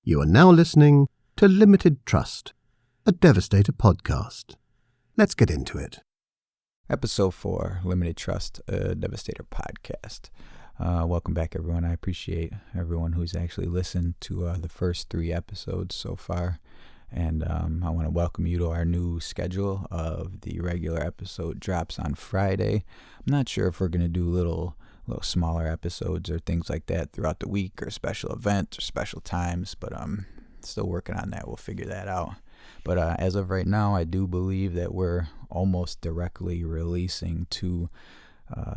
You are now listening to Limited Trust, a Devastator podcast. Let's get into it. Episode 4, Limited Trust, a Devastator podcast. Welcome back, everyone. I appreciate everyone who's actually listened to the first 3 episodes so far. And I want to welcome you to our new schedule of the regular episode drops on Friday. I'm not sure if we're going to do little smaller episodes or things like that throughout the week, or special events or special times, but I'm still working on that. We'll figure that out. But as of right now, I do believe that we're almost directly releasing to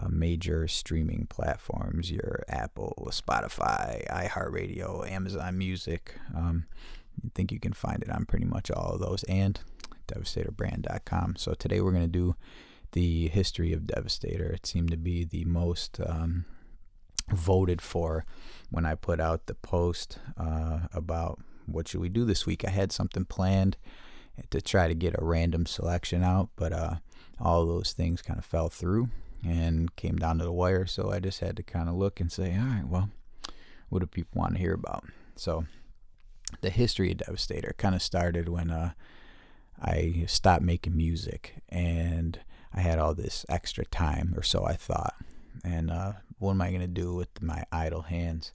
major streaming platforms, your Apple, Spotify, iHeartRadio, Amazon Music. I think you can find it on pretty much all of those, and DevastatorBrand.com. So today we're going to do the history of Devastator. It seemed to be the most voted for when I put out the post about what should we do this week. I had something planned to try to get a random selection out, but all of those things kind of fell through and came down to the wire. So I just had to kind of look and say, all right, well, what do people want to hear about? So the history of Devastator kind of started when I stopped making music, and I had all this extra time, or so I thought. And what am I going to do with my idle hands?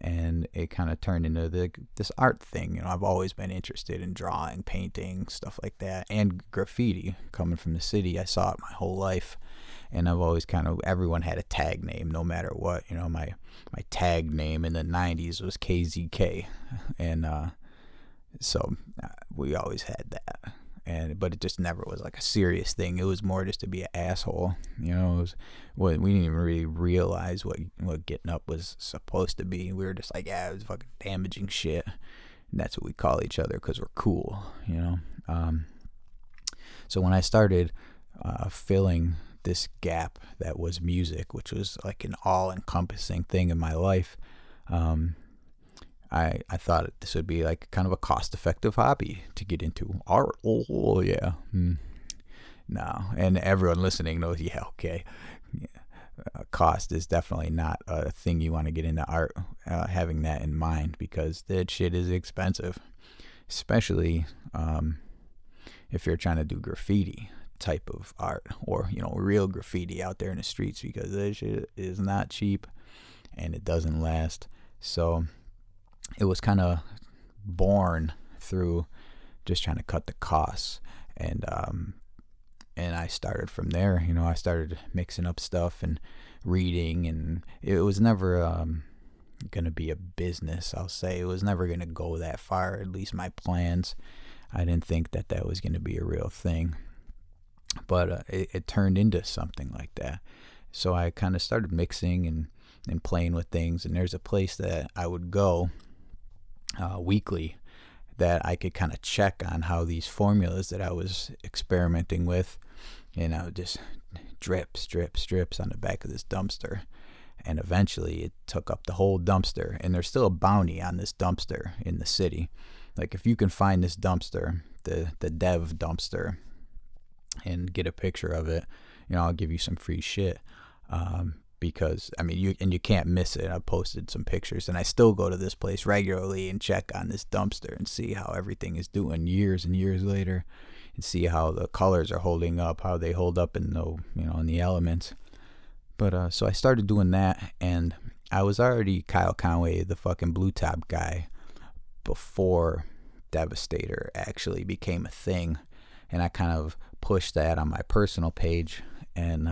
And it kind of turned into this art thing. You know, I've always been interested in drawing, painting, stuff like that, and graffiti. Coming from the city, I saw it my whole life. And I've always everyone had a tag name, no matter what. You know, my tag name in the 90s was KZK. And so we always had that. But it just never was like a serious thing. It was more just to be an asshole. You know, we didn't even really realize what getting up was supposed to be. We were just like, yeah, it was fucking damaging shit. And that's what we call each other because we're cool, you know. So when I started filling this gap that was music, which was like an all-encompassing thing in my life, I thought this would be like kind of a cost-effective hobby to get into. Art, oh yeah. No, and everyone listening knows, yeah, okay. Yeah. Cost is definitely not a thing you want to get into art, having that in mind, because that shit is expensive, especially if you're trying to do graffiti type of art, or, you know, real graffiti out there in the streets, because that shit is not cheap and it doesn't last. So it was kind of born through just trying to cut the costs, and I started from there. You know, I started mixing up stuff and reading, and it was never going to be a business, I'll say. It was never going to go that far, at least my plans. I didn't think that was going to be a real thing, but it turned into something like that. So I kind of started mixing and playing with things, and there's a place that I would go weekly that I could kind of check on how these formulas that I was experimenting with, and I would just drips on the back of this dumpster, and eventually it took up the whole dumpster. And there's still a bounty on this dumpster in the city. Like, if you can find this dumpster, the dev dumpster, and get a picture of it, you know, I'll give you some free shit. Because, I mean, you can't miss it. I posted some pictures, and I still go to this place regularly and check on this dumpster and see how everything is doing years and years later, and see how the colors are holding up, how they hold up in the elements. But so I started doing that, and I was already Kyle Conway, the fucking blue top guy, before Devastator actually became a thing, and I kind of pushed that on my personal page, and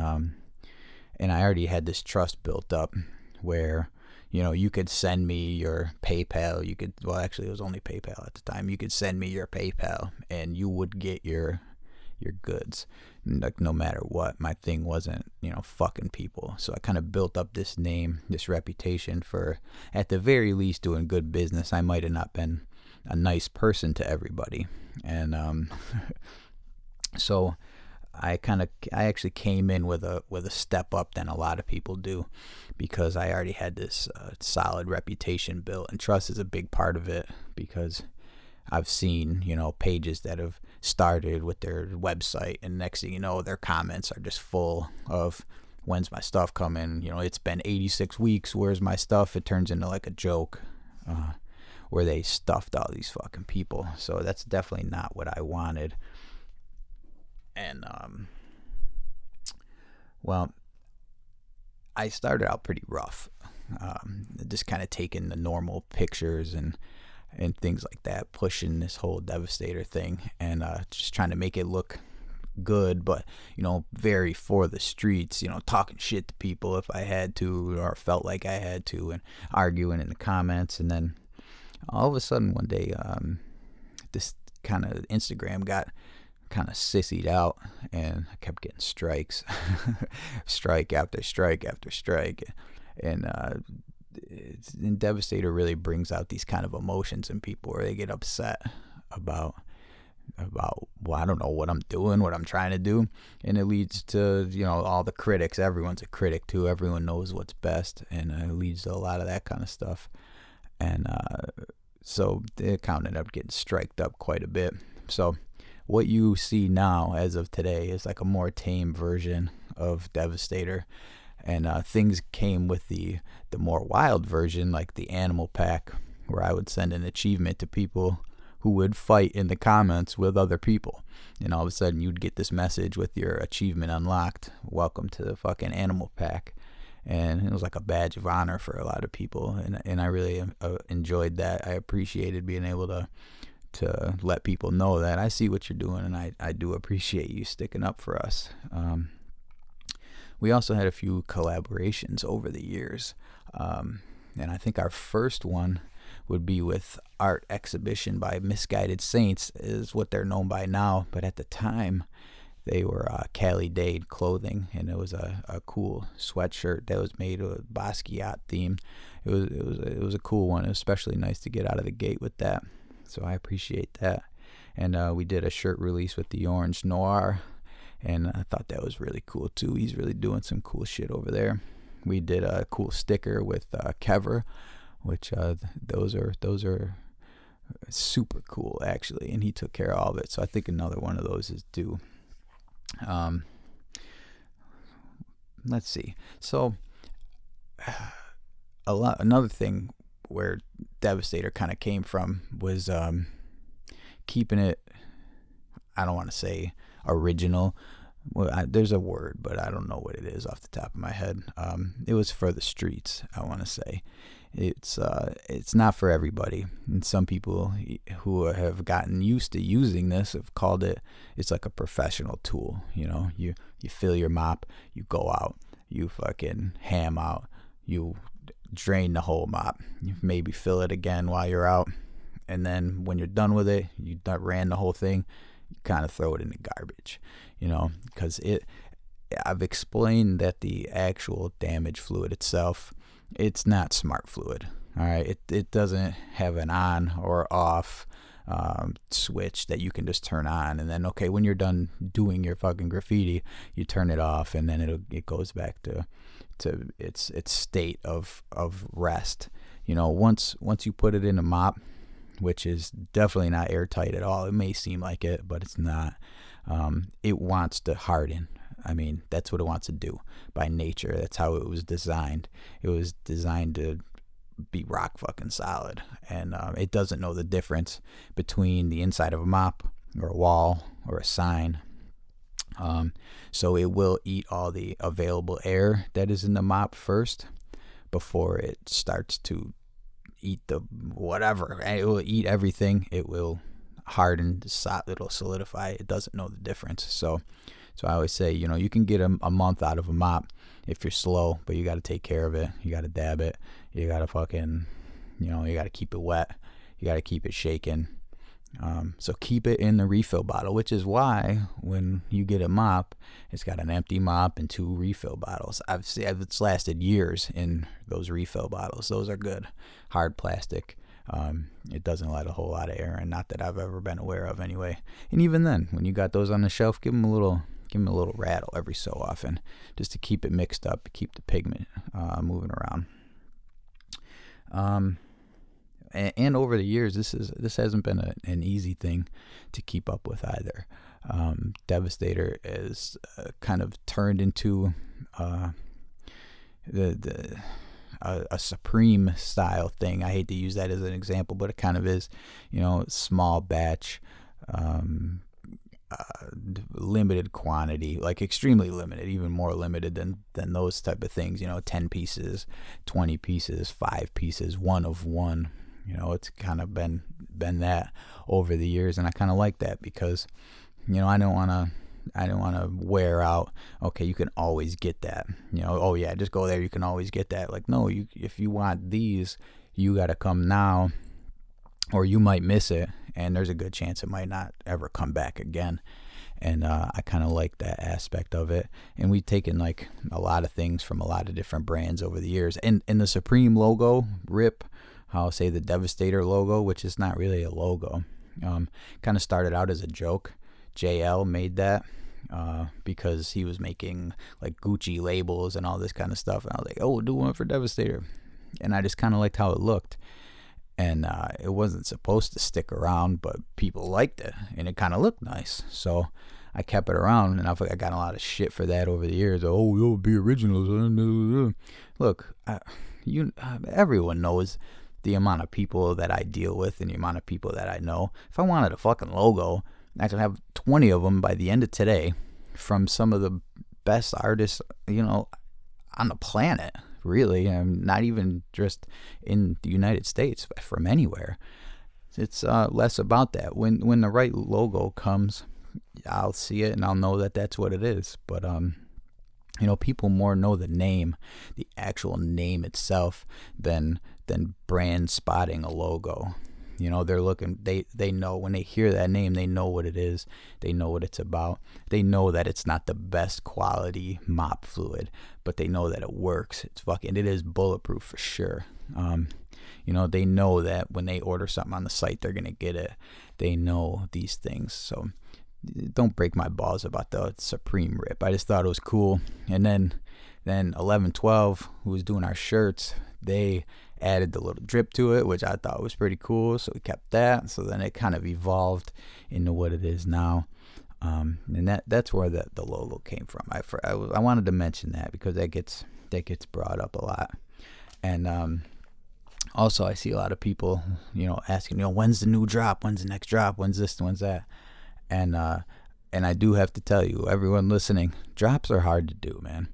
I already had this trust built up where, you know, you could send me your PayPal. Actually, it was only PayPal at the time. You could send me your PayPal, and you would get your goods, like, no matter what. My thing wasn't, you know, fucking people. So I kind of built up this name, this reputation for, at the very least, doing good business. I might have not been a nice person to everybody, and so I actually came in with a step up than a lot of people do, because I already had this solid reputation built, and trust is a big part of it, because I've seen, you know, pages that have started with their website, and next thing you know, their comments are just full of, when's my stuff coming? You know, it's been 86 weeks. Where's my stuff? It turns into like a joke. where they stuffed all these fucking people. So that's definitely not what I wanted. And well, I started out pretty rough, just kind of taking the normal pictures and things like that, pushing this whole Devastator thing, and just trying to make it look good, but very for the streets, talking shit to people if I had to or felt like I had to, and arguing in the comments. And then all of a sudden one day, this kind of Instagram got kind of sissied out, and I kept getting strikes, strike after strike after strike. And Devastator really brings out these kind of emotions in people where they get upset about, well, I don't know what I'm doing, what I'm trying to do. And it leads to, all the critics. Everyone's a critic too. Everyone knows what's best. And it leads to a lot of that kind of stuff. And so the account ended up getting striked up quite a bit. So what you see now as of today is like a more tame version of Devastator. And things came with the more wild version, like the animal pack, where I would send an achievement to people who would fight in the comments with other people. And all of a sudden you'd get this message with your achievement unlocked. Welcome to the fucking animal pack. And it was like a badge of honor for a lot of people. And I really enjoyed that. I appreciated being able to let people know that I see what you're doing, and I do appreciate you sticking up for us. We also had a few collaborations over the years. And I think our first one would be with Art Exhibition by Misguided Saints, is what they're known by now. But at the time, they were Cali Dade clothing, and it was a cool sweatshirt that was made with Basquiat theme. It was a cool one. It was especially nice to get out of the gate with that. So I appreciate that. And we did a shirt release with the Orange Noir, and I thought that was really cool too. He's really doing some cool shit over there. We did a cool sticker with Kever, which those are super cool actually, and he took care of all of it. So I think another one of those is due. Let's see. So another thing where Devastator kind of came from was keeping it, I don't want to say original. Well, there's a word, but I don't know what it is off the top of my head. It was for the streets, I want to say. It's not for everybody, and some people who have gotten used to using this have called it, it's like a professional tool. You fill your mop, you go out, you fucking ham out, you drain the whole mop, you maybe fill it again while you're out, and then when you're done with it, you ran the whole thing, you kind of throw it in the garbage, because I've explained that the actual damage fluid itself, it's not smart fluid. All right, it doesn't have an on or off switch that you can just turn on, and then when you're done doing your fucking graffiti, you turn it off, and then it goes back to its state of rest. Once you put it in a mop, which is definitely not airtight at all. It may seem like it, but it's not. It wants to harden. I mean, that's what it wants to do by nature. That's how it was designed. It was designed to be rock fucking solid, and it doesn't know the difference between the inside of a mop or a wall or a sign. So it will eat all the available air that is in the mop first before it starts to eat the whatever. It will eat everything. It will harden, it'll solidify. It doesn't know the difference. So I always say, you can get a month out of a mop if you're slow, but you got to take care of it. You got to dab it. You got to fucking, you got to keep it wet. You got to keep it shaken. So keep it in the refill bottle, which is why when you get a mop, it's got an empty mop and 2 refill bottles. It's lasted years in those refill bottles. Those are good. Hard plastic. It doesn't let a whole lot of air in, not that I've ever been aware of anyway. And even then, when you got those on the shelf, give them a little rattle every so often, just to keep it mixed up, keep the pigment moving around. And over the years, this hasn't been an easy thing to keep up with either. Devastator is kind of turned into a Supreme style thing. I hate to use that as an example, but it kind of is, small batch, limited quantity, like extremely limited, even more limited than those type of things, 10 pieces, 20 pieces, 5 pieces, one of one. It's kind of been that over the years, and I kind of like that because I don't want to wear out. Okay, you can always get that. Oh yeah, just go there, you can always get that. Like, no, if you want these, you got to come now, or you might miss it, and there's a good chance it might not ever come back again. And I kind of like that aspect of it. And we've taken like a lot of things from a lot of different brands over the years. And the Supreme logo, RIP, I'll say the Devastator logo, which is not really a logo, kind of started out as a joke. JL made that because he was making like Gucci labels and all this kind of stuff. And I was like, oh, we'll do one for Devastator. And I just kind of liked how it looked. And it wasn't supposed to stick around, but people liked it, and it kind of looked nice. So I kept it around, and I got a lot of shit for that over the years. Oh, you'll be originals. Look, everyone knows the amount of people that I deal with and the amount of people that I know. If I wanted a fucking logo, I could have 20 of them by the end of today from some of the best artists, on the planet. Really, not even just in the United States, but from anywhere. It's less about that. When the right logo comes, I'll see it and I'll know that that's what it is. But people more know the name, the actual name itself, than brand spotting a logo. They're looking, they know when they hear that name, they know what it is. They know what it's about. They know that it's not the best quality mop fluid, but they know that it works. It is bulletproof for sure. They know that when they order something on the site, they're going to get it. They know these things. So don't break my balls about the Supreme RIP. I just thought it was cool. And then 1112, who was doing our shirts, they added the little drip to it, which I thought was pretty cool, so we kept that. So then it kind of evolved into what it is now, and that's where the logo came from. I wanted to mention that because that gets brought up a lot. And also I see a lot of people asking, when's the new drop, when's the next drop, when's this, when's that. And I do have to tell you, everyone listening, drops are hard to do, man.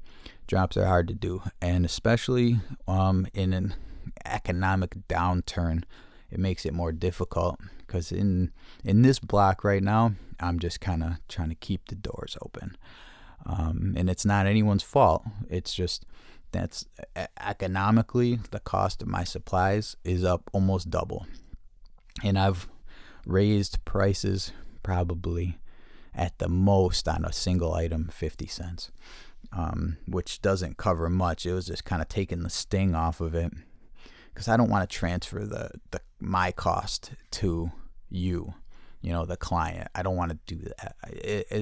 Drops are hard to do, and especially in an economic downturn, it makes it more difficult, because in this block right now, I'm just kind of trying to keep the doors open, and it's not anyone's fault. It's just that's economically the cost of my supplies is up almost double, and I've raised prices probably at the most on a single item 50 cents, which doesn't cover much. It was just kind of taking the sting off of it, because I don't want to transfer my cost to you, the client. I don't want to do that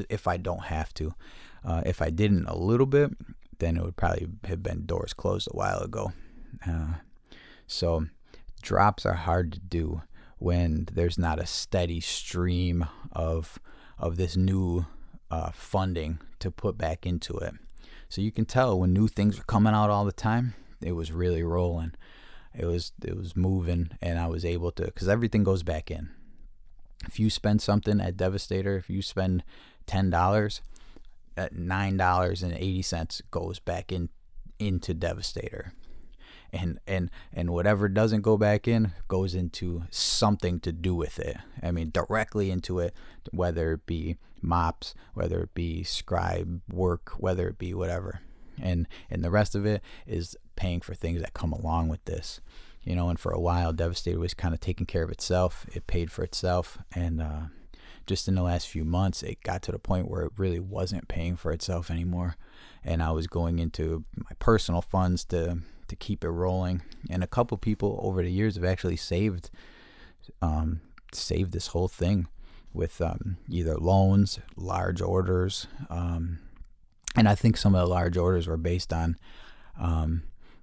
if I don't have to. If I didn't a little bit, then it would probably have been doors closed a while ago. So drops are hard to do when there's not a steady stream of this new funding to put back into it. So you can tell when new things are coming out all the time, it was really rolling. It was moving, and I was able to, because everything goes back in. If you spend something at Devastator, if you spend $10, at $9.80 goes back into Devastator. And whatever doesn't go back in goes into something to do with it. I mean, directly into it, whether it be mops, whether it be scribe work, whether it be whatever. And the rest of it is paying for things that come along with this. And for a while, Devastator was kind of taking care of itself. It paid for itself. And just in the last few months, it got to the point where it really wasn't paying for itself anymore. And I was going into my personal funds to keep it rolling. And a couple people over the years have actually saved this whole thing with either loans, large orders, and I think some of the large orders were based on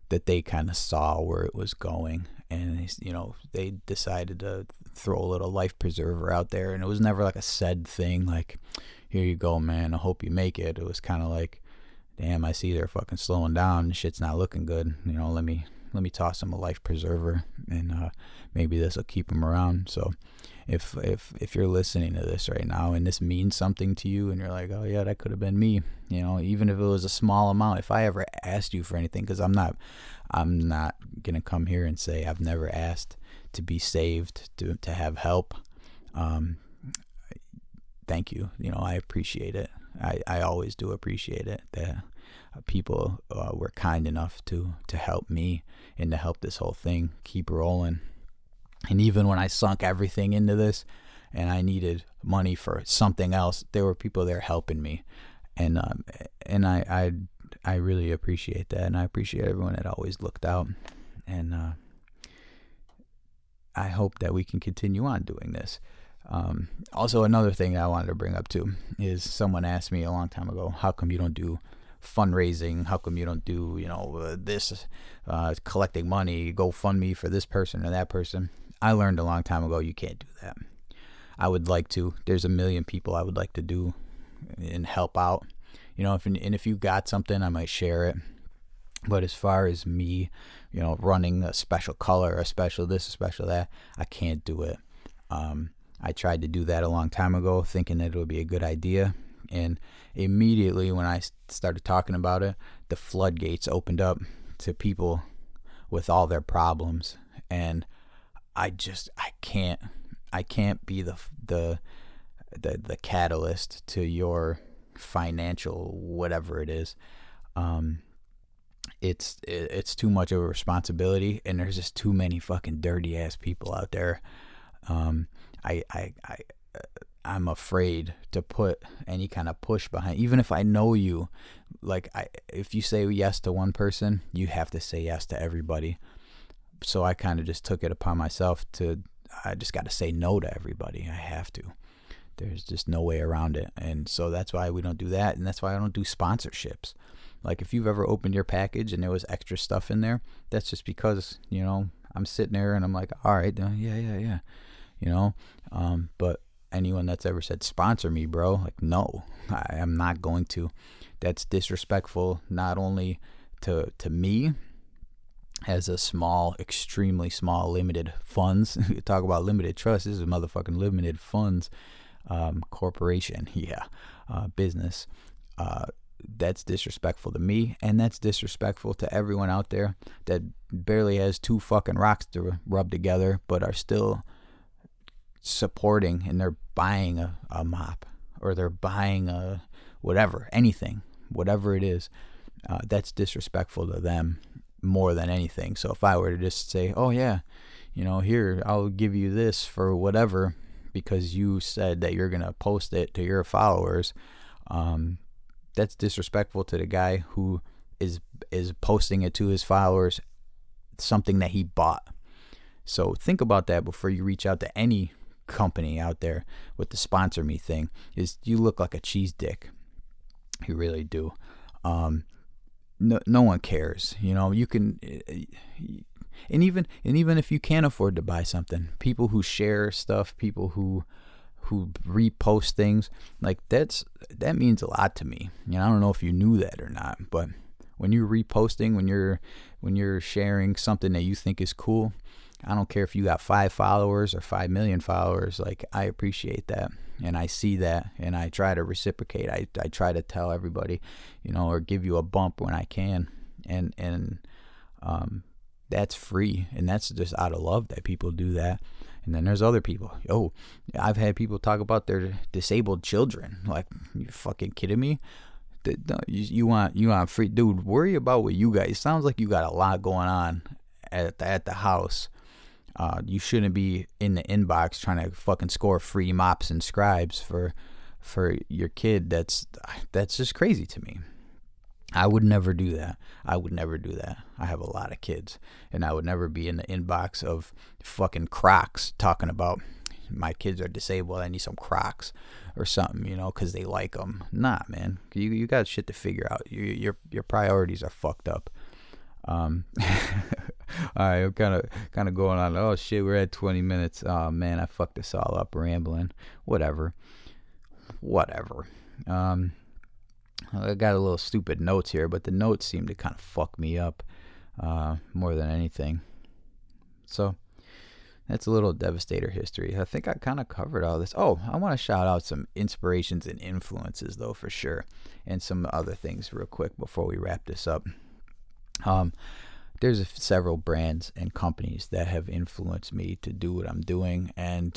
that they kind of saw where it was going, and they decided to throw a little life preserver out there. And it was never like a said thing like, here you go, man, I hope you make it. It was kind of like, damn, I see they're fucking slowing down and shit's not looking good. Let me let me toss him a life preserver, and maybe this will keep him around. So if you're listening to this right now and this means something to you and you're like, oh yeah, that could have been me, even if it was a small amount, if I ever asked you for anything, because I'm not gonna come here and say I've never asked to be saved, to have help. Thank you. I appreciate it. I always do appreciate it that people were kind enough to help me and to help this whole thing keep rolling. And even when I sunk everything into this and I needed money for something else, there were people there helping me. And I really appreciate that. And I appreciate everyone that always looked out. And I hope that we can continue on doing this. Also, another thing that I wanted to bring up too is someone asked me a long time ago, how come you don't do fundraising? How come you don't do, this, collecting money, GoFundMe for this person or that person? I learned a long time ago you can't do that. I would like to. There's a million people I would like to do and help out. If you got something, I might share it. But as far as me, running a special color, a special this, a special that, I can't do it. I tried to do that a long time ago, thinking that it would be a good idea. And immediately when I started talking about it, the floodgates opened up to people with all their problems. And I can't be the catalyst to your financial whatever it is. It's too much of a responsibility, and there's just too many fucking dirty ass people out there. I'm afraid to put any kind of push behind, even if I know you. If you say yes to one person, you have to say yes to everybody. So I kind of just took it upon myself I just got to say no to everybody. I have to. There's just no way around it. And so that's why we don't do that. And that's why I don't do sponsorships. Like if you've ever opened your package and there was extra stuff in there, that's just because, I'm sitting there and I'm like, all right, yeah. But anyone that's ever said, sponsor me, bro, like, no, I am not going to. That's disrespectful, not only to me, as a small, extremely small, limited funds. You talk about limited trust. This is a motherfucking limited funds corporation. Business. That's disrespectful to me, and that's disrespectful to everyone out there that barely has two fucking rocks to rub together, but are still supporting, and they're buying a mop, or they're buying a whatever, anything, whatever it is. That's disrespectful to them more than anything. So if I were to just say, oh yeah, here, I'll give you this for whatever because you said that you're gonna post it to your followers, that's disrespectful to the guy who is posting it to his followers, something that he bought. So think about that before you reach out to any company out there with the sponsor me thing. You look like a cheese dick. You really do. No one cares. You can, and even if you can't afford to buy something, people who share stuff, people who repost things, like that means a lot to me. I don't know if you knew that or not, but when you're reposting, when you're sharing something that you think is cool, I don't care if you got 5 followers or 5 million followers, like, I appreciate that. And I see that, and I try to reciprocate. I try to tell everybody, or give you a bump when I can. And that's free. And that's just out of love that people do that. And then there's other people. I've had people talk about their disabled children. Like, you fucking kidding me? You want free? Dude, worry about what you got. It sounds like you got a lot going on at the house. You shouldn't be in the inbox trying to fucking score free mops and scribes for your kid. That's just crazy to me. I would never do that. I have a lot of kids, and I would never be in the inbox of fucking Crocs talking about my kids are disabled, I need some Crocs or something, because they like them. Nah, man, you got shit to figure out. Your priorities are fucked up. All right, I'm kind of going on. Oh shit, we're at 20 minutes. Oh man, I fucked this all up rambling. Whatever. I got a little stupid notes here, but the notes seem to kind of fuck me up. more than anything. So that's a little Devastator history. I think I kind of covered all this. Oh, I want to shout out some inspirations and influences, though, for sure, and some other things real quick before we wrap this up. There's several brands and companies that have influenced me to do what I'm doing, and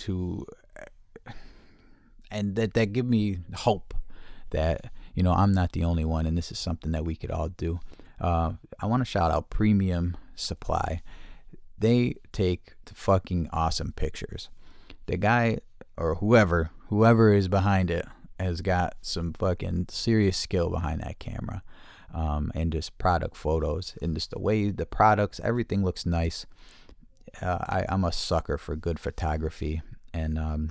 that give me hope that, you know, I'm not the only one, and this is something that we could all do. I want to shout out Premium Supply. They take fucking awesome pictures. The guy or whoever is behind it has got some fucking serious skill behind that camera, and just product photos and just the way the products, everything looks nice. I'm a sucker for good photography, and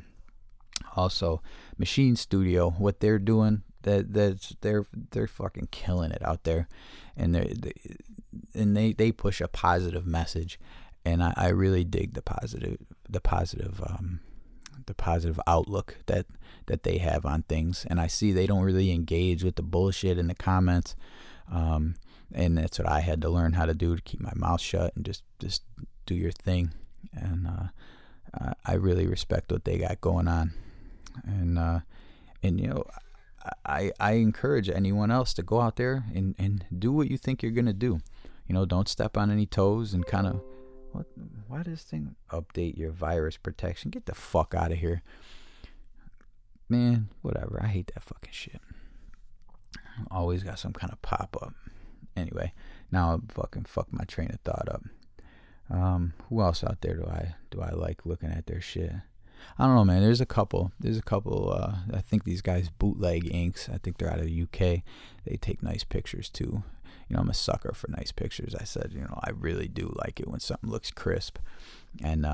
also Machine Studio, what they're doing, they're fucking killing it out there, and they push a positive message. And I really dig the positive outlook that they have on things. And I see they don't really engage with the bullshit in the comments. And that's what I had to learn how to do, to keep my mouth shut and just do your thing. And I really respect what they got going on. And you know, I encourage anyone else to go out there and do what you think you're gonna do. You know, don't step on any toes and kind of. Why does this thing update your virus protection? Get the fuck out of here. Man, whatever. I hate that fucking shit. Always got some kind of pop-up. Anyway, now I fucking fucked my train of thought up. Who else out there do I like looking at their shit? I don't know, man. There's a couple. I think these guys, Bootleg Inks. I think they're out of the UK. They take nice pictures too. You know, I'm a sucker for nice pictures. I said, you know, I really do like it when something looks crisp, and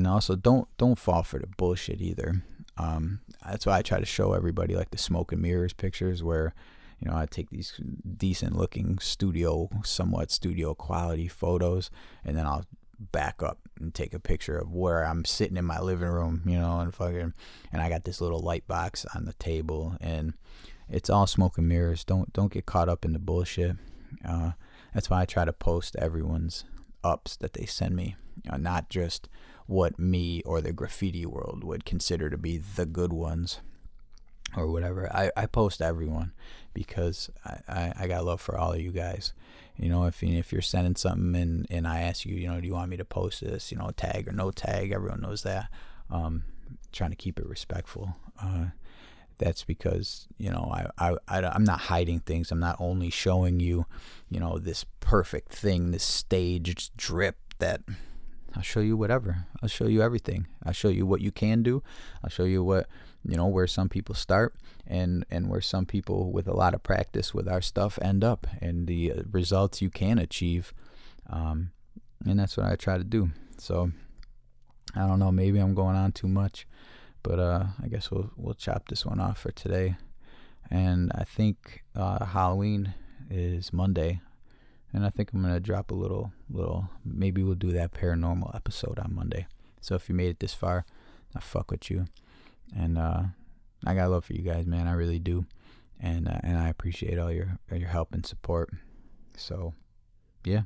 also don't fall for the bullshit either. That's why I try to show everybody like the smoke and mirrors pictures, where, you know, I take these decent looking somewhat studio quality photos, and then I'll back up and take a picture of where I'm sitting in my living room, you know, and I got this little light box on the table, and it's all smoke and mirrors. Don't get caught up in the bullshit. That's why I try to post everyone's ups that they send me, not just what me or the graffiti world would consider to be the good ones or whatever. I post everyone because I got love for all of you guys. You know, if you're sending something and I ask you, you know, do you want me to post this, you know, tag or no tag, everyone knows that. Trying to keep it respectful. That's because, you know, I'm not hiding things. I'm not only showing you, you know, this perfect thing, this staged drip. That I'll show you whatever. I'll show you everything. I'll show you what you can do. I'll show you what, you know, where some people start and where some people with a lot of practice with our stuff end up, and the results you can achieve. And that's what I try to do. So I don't know, maybe I'm going on too much. But I guess we'll chop this one off for today. And I think Halloween is Monday. And I think I'm going to drop a little, maybe we'll do that paranormal episode on Monday. So if you made it this far, I fuck with you. And I got love for you guys, man. I really do. And I appreciate all your help and support. So, yeah,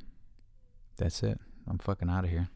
that's it. I'm fucking out of here.